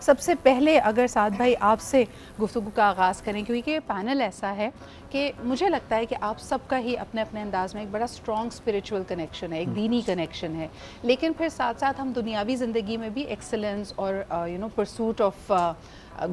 سب سے پہلے اگر سعد بھائی آپ سے گفتگو کا آغاز کریں، کیونکہ یہ پینل ایسا ہے کہ مجھے لگتا ہے کہ آپ سب کا ہی اپنے اپنے انداز میں ایک بڑا اسٹرانگ اسپریچول کنیکشن ہے، ایک دینی کنیکشن ہے، لیکن پھر ساتھ ساتھ ہم دنیاوی زندگی میں بھی ایکسلنس اور پرسوٹ آف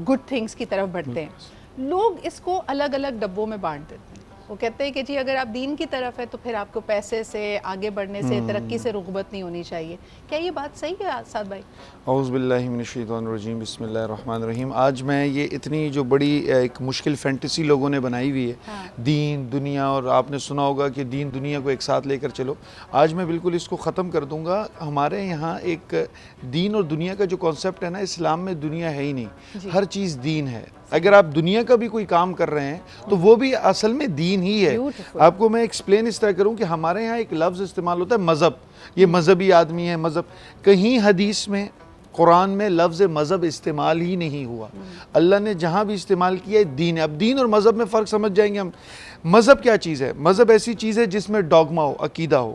گڈ تھنگس کی طرف بڑھتے ہیں۔ لوگ اس کو الگ الگ ڈبوں میں بانٹ دیتے ہیں۔ وہ کہتے ہیں کہ جی اگر آپ دین کی طرف ہے تو پھر آپ کو پیسے سے آگے بڑھنے سے، ترقی سے رغبت نہیں ہونی چاہیے۔ کیا یہ بات صحیح ہے سعد بھائی؟ اعوذ باللہ من الشیطان الرجیم، بسم اللہ الرحمن الرحیم۔ آج میں یہ اتنی جو بڑی ایک مشکل فینٹیسی لوگوں نے بنائی ہوئی ہے، دین دنیا، اور آپ نے سنا ہوگا کہ دین دنیا کو ایک ساتھ لے کر چلو، آج میں بالکل اس کو ختم کر دوں گا۔ ہمارے یہاں ایک دین اور دنیا کا جو کانسیپٹ ہے نا، اسلام میں دنیا ہے ہی نہیں، ہر چیز دین ہے۔ اگر آپ دنیا کا بھی کوئی کام کر رہے ہیں تو وہ بھی اصل میں دین ہی ہے۔ آپ کو میں ایکسپلین اس طرح کروں کہ ہمارے یہاں ایک لفظ استعمال ہوتا ہے مذہب، یہ مذہبی آدمی ہے، مذہب۔ کہیں حدیث میں، قرآن میں لفظ مذہب استعمال ہی نہیں ہوا۔ اللہ نے جہاں بھی استعمال کیا ہے دین ہے۔ اب دین اور مذہب میں فرق سمجھ جائیں گے ہم۔ مذہب کیا چیز ہے؟ مذہب ایسی چیز ہے جس میں ڈوگما ہو، عقیدہ ہو۔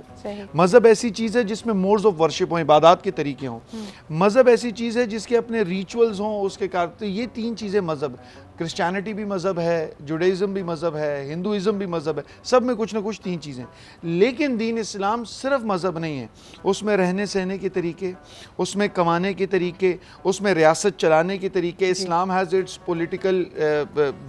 مذہب ایسی چیز ہے جس میں موڈز آف ورشپ ہوں، عبادات کے طریقے ہوں۔ مذہب ایسی چیز ہے جس کے اپنے ریچولز ہوں، اس کے تو یہ تین چیزیں مذہب۔ کرسچینٹی بھی مذہب ہے، جوڈائزم بھی مذہب ہے، ہندوازم بھی مذہب ہے، سب میں کچھ نہ کچھ تین چیزیں۔ لیکن دین اسلام صرف مذہب نہیں ہے، اس میں رہنے سہنے کے طریقے، اس میں کمانے کے طریقے، اس میں ریاست چلانے کے طریقے۔ اسلام has its political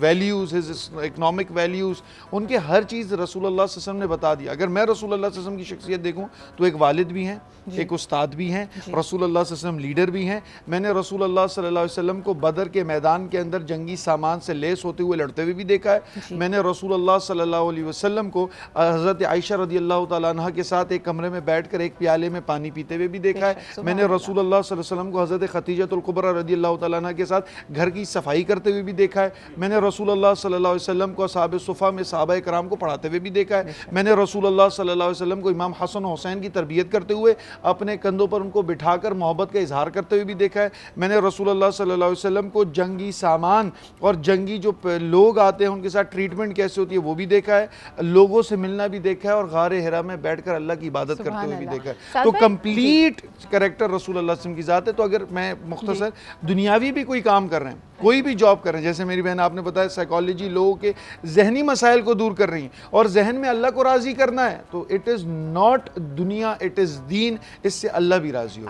values, his economic values, ان کے ہر چیز رسول اللہ صلی اللہ علیہ وسلم نے بتا دیا۔ اگر میں رسول اللہ صلی اللہ علیہ وسلم کی شخصیت دیکھوں تو ایک والد بھی ہیں، ایک استاد بھی ہیں، رسول اللہ صلی اللہ علیہ وسلم لیڈر بھی ہیں۔ میں نے رسول اللہ صلی اللہ علیہ وسلم کو بدر کے میدان کے اندر جنگی سامان سے لیس ہوتے ہوئے لڑتے ہوئے بھی دیکھا ہے۔ میں نے رسول اللہ صلی اللہ علیہ وسلم کو حضرت عائشہ رضی اللہ تعالیٰ عنہ کے ساتھ ایک کمرے میں بیٹھ کر ایک پیالے میں پانی پیتے ہوئے بھی دیکھا ہے۔ میں نے رسول اللہ صلی اللہ علیہ وسلم کو حضرت خدیجہ الکبریٰ رضی اللہ تعالیٰ عنہ کے ساتھ گھر کی صفائی کرتے ہوئے بھی دیکھا ہے۔ میں نے رسول اللہ صلی اللہ علیہ وسلم کو اصحاب صفہ میں صحابہ کرام کو پڑھاتے ہوئے بھی دیکھا ہے۔ میں نے رسول اللہ صلی اللہ علیہ وسلم کو امام حسن و حسین کی تربیت کرتے ہوئے اپنے کندھوں پر ان کو بٹھا کر محبت کا اظہار کرتے ہوئے بھی دیکھا ہے۔ میں نے رسول اللہ صلی اللہ علیہ وسلم کو جنگی سامان اور جنگی جو لوگ آتے ہیں ان کے ساتھ ٹریٹمنٹ کیسے ہوتی ہے وہ بھی دیکھا ہے، لوگوں سے ملنا بھی دیکھا ہے، اور غار حرا میں بیٹھ کر اللہ کی عبادت کرتے ہوئے بھی دیکھا ہے۔ تو کمپلیٹ کریکٹر رسول اللہ صلی اللہ علیہ وسلم کی ذات ہے۔ تو اگر میں مختصر دنیاوی بھی کوئی کام کر رہے ہیں، کوئی بھی جاب کر رہے ہیں، جیسے میری بہن آپ نے بتایا سائیکالوجی لوگوں کے ذہنی مسائل کو دور کر رہی ہیں اور ذہن میں اللہ کو راضی کرنا ہے، تو اٹ از ناٹ دنیا، اٹ از دین، اس سے اللہ بھی راضی ہو۔